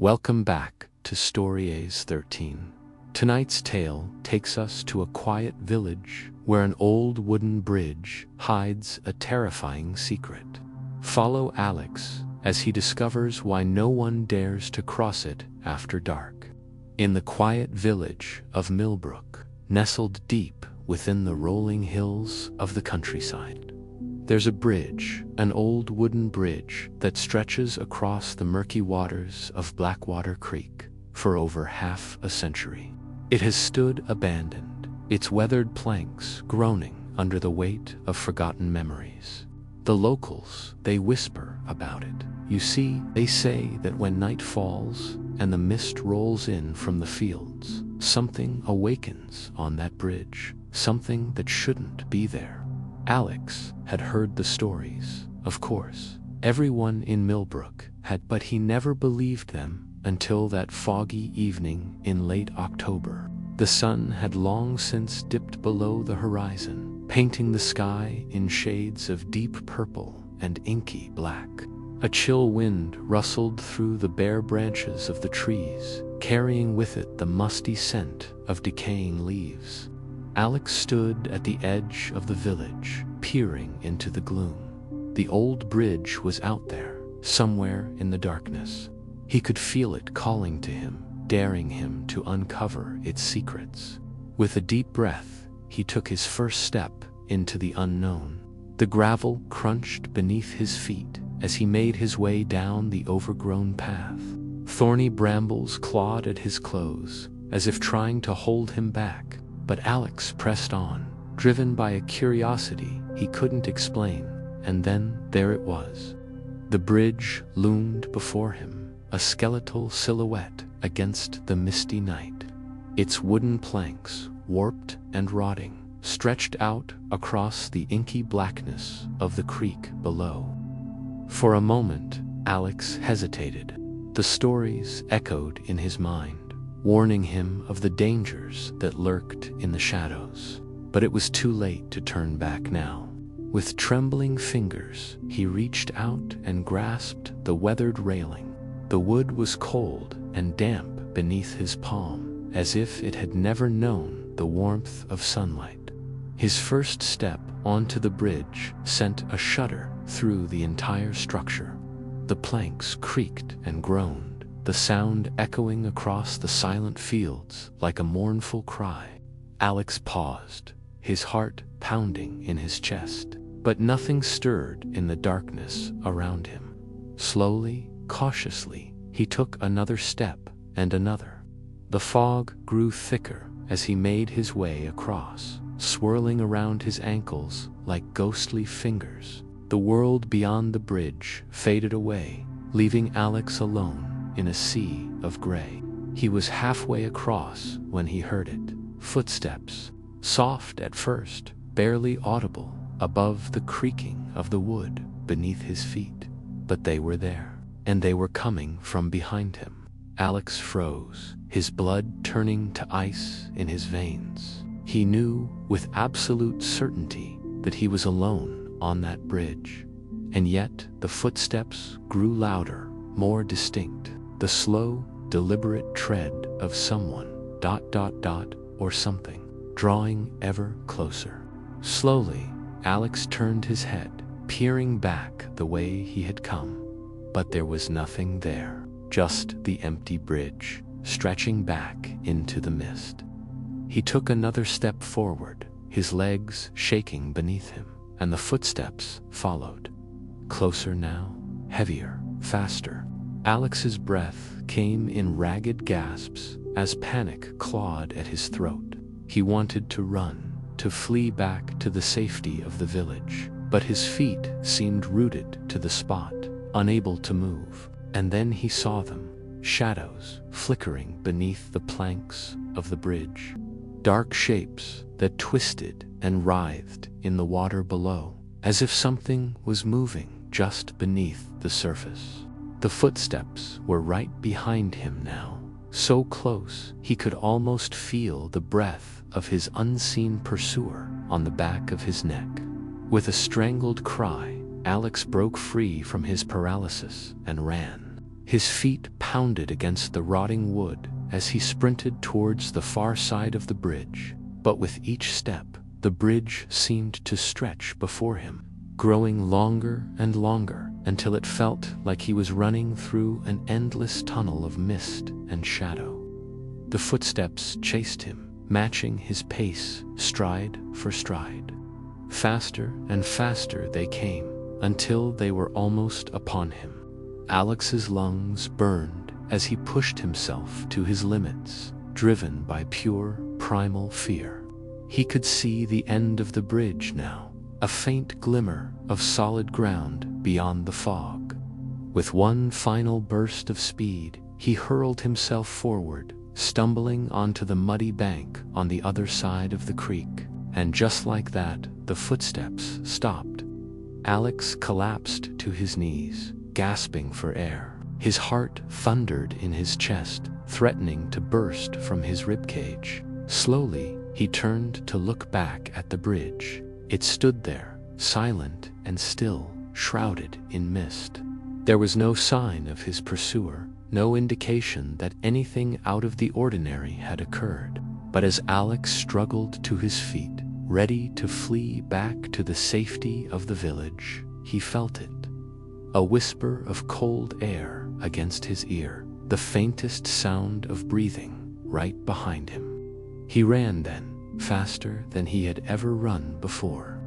Welcome back to Stories 13. Tonight's tale takes us to a quiet village where an old wooden bridge hides a terrifying secret. Follow Alex as he discovers why no one dares to cross it after dark. In the quiet village of Millbrook, nestled deep within the rolling hills of the countryside, there's a bridge, an old wooden bridge that stretches across the murky waters of Blackwater Creek for over half a century. It has stood abandoned, its weathered planks groaning under the weight of forgotten memories. The locals, they whisper about it. You see, they say that when night falls and the mist rolls in from the fields, something awakens on that bridge, something that shouldn't be there. Alex had heard the stories, of course. Everyone in Millbrook had, but he never believed them until that foggy evening in late October. The sun had long since dipped below the horizon, painting the sky in shades of deep purple and inky black. A chill wind rustled through the bare branches of the trees, carrying with it the musty scent of decaying leaves. Alex stood at the edge of the village, peering into the gloom. The old bridge was out there, somewhere in the darkness. He could feel it calling to him, daring him to uncover its secrets. With a deep breath, he took his first step into the unknown. The gravel crunched beneath his feet as he made his way down the overgrown path. Thorny brambles clawed at his clothes, as if trying to hold him back. But Alex pressed on, driven by a curiosity he couldn't explain, and then there it was. The bridge loomed before him, a skeletal silhouette against the misty night. Its wooden planks, warped and rotting, stretched out across the inky blackness of the creek below. For a moment, Alex hesitated. The stories echoed in his mind, warning him of the dangers that lurked in the shadows. But it was too late to turn back now. With trembling fingers, he reached out and grasped the weathered railing. The wood was cold and damp beneath his palm, as if it had never known the warmth of sunlight. His first step onto the bridge sent a shudder through the entire structure. The planks creaked and groaned, the sound echoing across the silent fields like a mournful cry. Alex paused, his heart pounding in his chest, but nothing stirred in the darkness around him. Slowly, cautiously, he took another step and another. The fog grew thicker as he made his way across, swirling around his ankles like ghostly fingers. The world beyond the bridge faded away, leaving Alex alone in a sea of gray. He was halfway across when he heard it. Footsteps, soft at first, barely audible, above the creaking of the wood beneath his feet. But they were there, and they were coming from behind him. Alex froze, his blood turning to ice in his veins. He knew with absolute certainty that he was alone on that bridge. And yet the footsteps grew louder, more distinct. The slow, deliberate tread of someone, ... or something, drawing ever closer. Slowly, Alex turned his head, peering back the way he had come. But there was nothing there, just the empty bridge, stretching back into the mist. He took another step forward, his legs shaking beneath him, and the footsteps followed. Closer now, heavier, faster. Alex's breath came in ragged gasps as panic clawed at his throat. He wanted to run, to flee back to the safety of the village, but his feet seemed rooted to the spot, unable to move. And then he saw them, shadows flickering beneath the planks of the bridge. Dark shapes that twisted and writhed in the water below, as if something was moving just beneath the surface. The footsteps were right behind him now, so close he could almost feel the breath of his unseen pursuer on the back of his neck. With a strangled cry, Alex broke free from his paralysis and ran. His feet pounded against the rotting wood as he sprinted towards the far side of the bridge, but with each step, the bridge seemed to stretch before him, growing longer and longer until it felt like he was running through an endless tunnel of mist and shadow. The footsteps chased him, matching his pace stride for stride. Faster and faster they came, until they were almost upon him. Alex's lungs burned as he pushed himself to his limits, driven by pure, primal fear. He could see the end of the bridge now, a faint glimmer of solid ground beyond the fog. With one final burst of speed, he hurled himself forward, stumbling onto the muddy bank on the other side of the creek. And just like that, the footsteps stopped. Alex collapsed to his knees, gasping for air. His heart thundered in his chest, threatening to burst from his ribcage. Slowly, he turned to look back at the bridge. It stood there, silent and still, shrouded in mist. There was no sign of his pursuer, no indication that anything out of the ordinary had occurred. But as Alex struggled to his feet, ready to flee back to the safety of the village, he felt it. A whisper of cold air against his ear, the faintest sound of breathing right behind him. He ran then, faster than he had ever run before,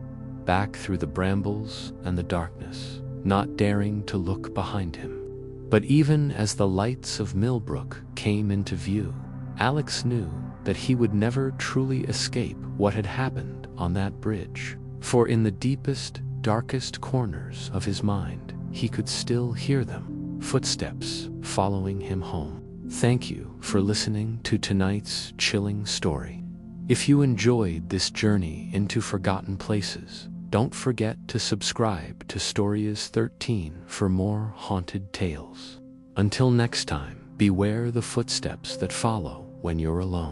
back through the brambles and the darkness, not daring to look behind him. But even as the lights of Millbrook came into view, Alex knew that he would never truly escape what had happened on that bridge. For in the deepest, darkest corners of his mind, he could still hear them, footsteps following him home. Thank you for listening to tonight's chilling story. If you enjoyed this journey into forgotten places, don't forget to subscribe to Stories 13 for more haunted tales. Until next time, beware the footsteps that follow when you're alone.